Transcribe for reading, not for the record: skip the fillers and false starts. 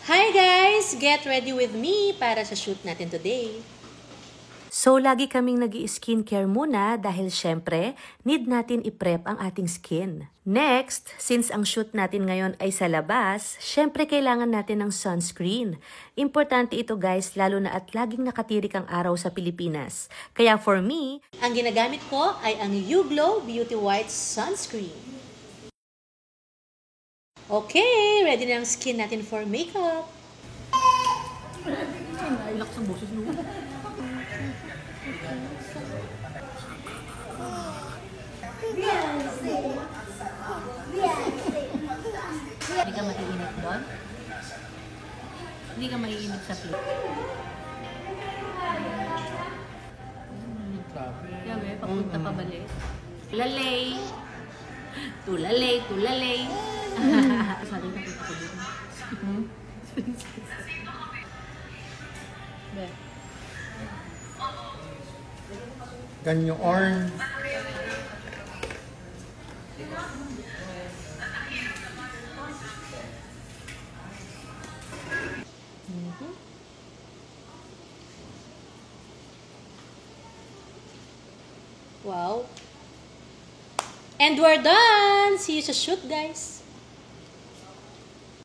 Hi guys! Get ready with me para sa shoot natin today. So, lagi kaming nag-i-skincare muna dahil syempre, need natin i-prep ang ating skin. Next, since ang shoot natin ngayon ay sa labas, syempre kailangan natin ng sunscreen. Importante ito guys, lalo na at laging nakatirik ang araw sa Pilipinas. Kaya for me, ang ginagamit ko ay ang YouGlow Beauty White Sunscreen. Okay, ready na ang skin natin for makeup. Nailak sa boses mo. Hindi ka maiinit doon? Hindi ka maiinit sa plate? Kaya papunta pa balik. Tulalay! Tulalay! Tulalay! Sorry, nakita ko dito. Ganyo orange. Wow. And we're done! See you sa shoot, guys!